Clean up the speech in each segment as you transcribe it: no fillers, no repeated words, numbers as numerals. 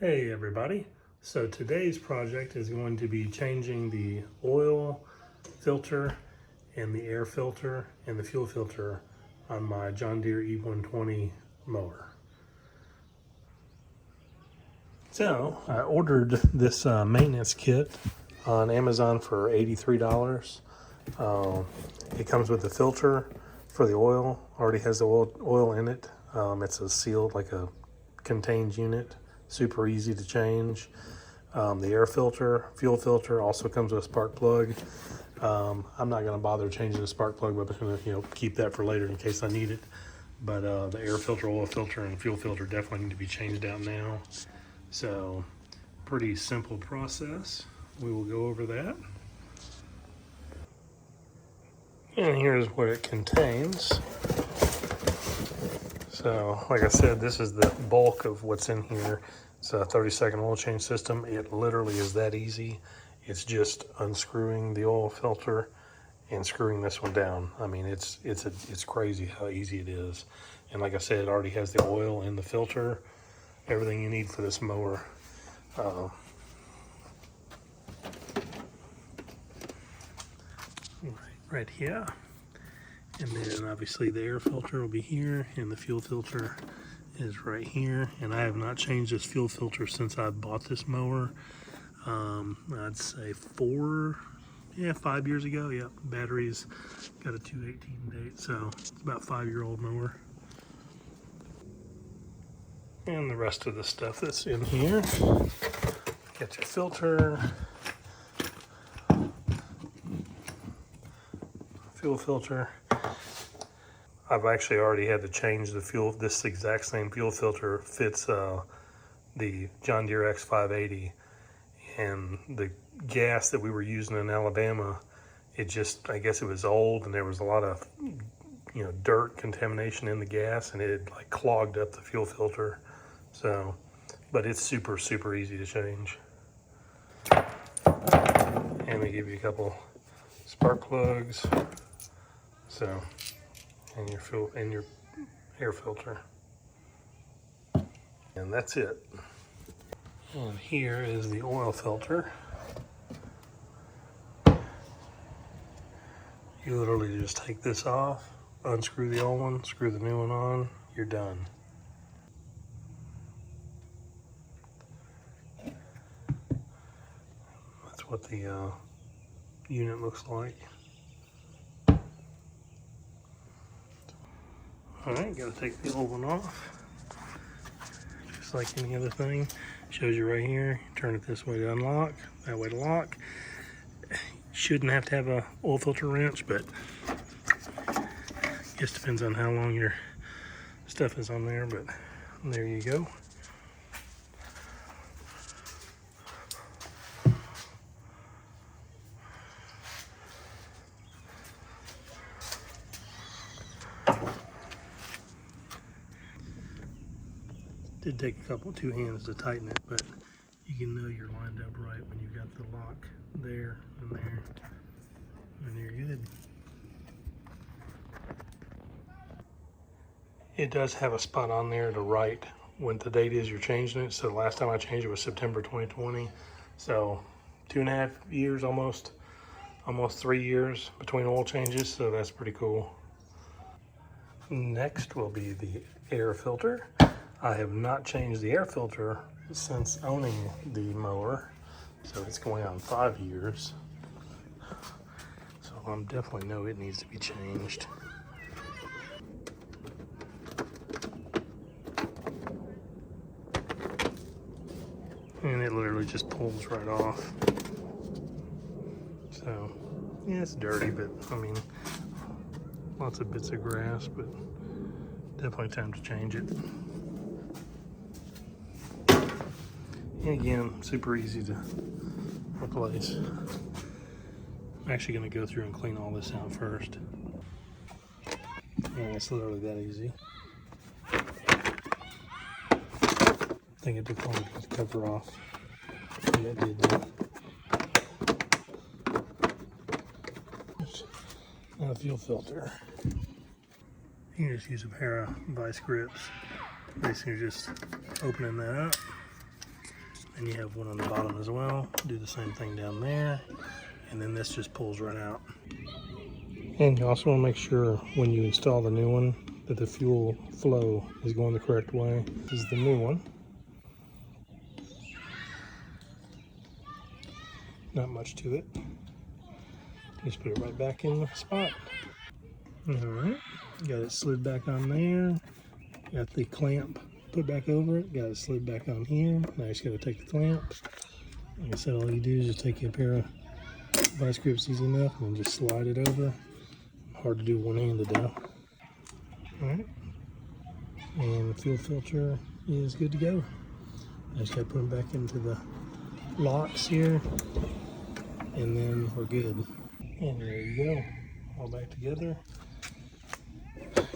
Hey everybody, so today's project is going to be changing the oil filter and the air filter and the fuel filter on my John Deere E120 mower. So I ordered this maintenance kit on Amazon for $83. It comes with the filter for the oil, already has the oil in it. It's a sealed, like a contained unit. Super easy to change. The air filter, fuel filter also comes with a spark plug. I'm not going to bother changing the spark plug, but I'm going to keep that for later in case I need it. But the air filter, oil filter, and fuel filter definitely need to be changed out now. So pretty simple process. We will go over that. And here's what it contains. So, like I said, this is the bulk of what's in here. It's a 30-second oil change system. It literally is that easy. It's just unscrewing the oil filter and screwing this one down. I mean, it's crazy how easy it is. And like I said, it already has the oil in the filter, everything you need for this mower. Right here. And then obviously the air filter will be here and the fuel filter is right here. And I have not changed this fuel filter since I bought this mower. I'd say 5 years ago. Yep, battery's got a 218 date, so it's about 5-year-old mower. And the rest of the stuff that's in here. Get your filter, fuel filter. I've actually already had to change the fuel. This exact same fuel filter fits the John Deere X580, and the gas that we were using in Alabama, I guess it was old and there was a lot of dirt contamination in the gas, and it had like clogged up the fuel filter. So, but it's super easy to change. And they give you a couple spark plugs. So. And your fuel and your air filter, and that's it. And here is the oil filter. You literally just take this off, unscrew the old one, screw the new one on, you're done. That's what the unit looks like. Alright, gotta take the old one off. Just like any other thing. Shows you right here. Turn it this way to unlock, that way to lock. Shouldn't have to have a oil filter wrench, but just depends on how long your stuff is on there, but there you go. Did take two hands to tighten it, but you can know you're lined up right when you've got the lock there and there, and you're good. It does have a spot on there to write when the date is you're changing it. So the last time I changed it was September 2020. So 2.5 years, almost 3 years between oil changes. So that's pretty cool. Next will be the air filter. I have not changed the air filter since owning the mower, so it's going on 5 years. So I definitely know it needs to be changed. And it literally just pulls right off. So, yeah, it's dirty, but I mean, lots of bits of grass, but definitely time to change it. And again, super easy to replace. I'm actually going to go through and clean all this out first. And it's literally that easy. I think it took long to get the cover off. And it did that. Now the fuel filter. You can just use a pair of vice grips. Basically just opening that up. And you have one on the bottom as well. Do the same thing down there. And then this just pulls right out. And you also want to make sure when you install the new one that the fuel flow is going the correct way. This is the new one. Not much to it. Just put it right back in the spot. Alright, got it slid back on there. Got the clamp put back over it. Got it slid back on here. Now you just got to take the clamp. Like I said, all you do is just take a pair of vice grips easy enough and then just slide it over. Hard to do one-handed though. Alright, and the fuel filter is good to go. I just got to put them back into the locks here, and then we're good. And there you go, all back together.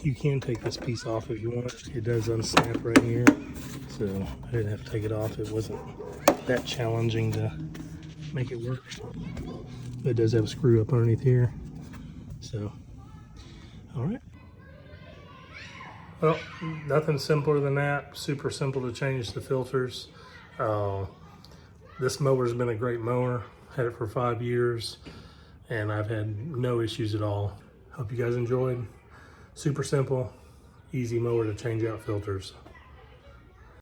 You can take this piece off if you want. It does unsnap right here, so I didn't have to take it off. It wasn't that challenging to make it work. But it does have a screw up underneath here. So, all right. Well, nothing simpler than that. Super simple to change the filters. This mower's been a great mower. Had it for 5 years, and I've had no issues at all. Hope you guys enjoyed. Super simple, easy mower to change out filters.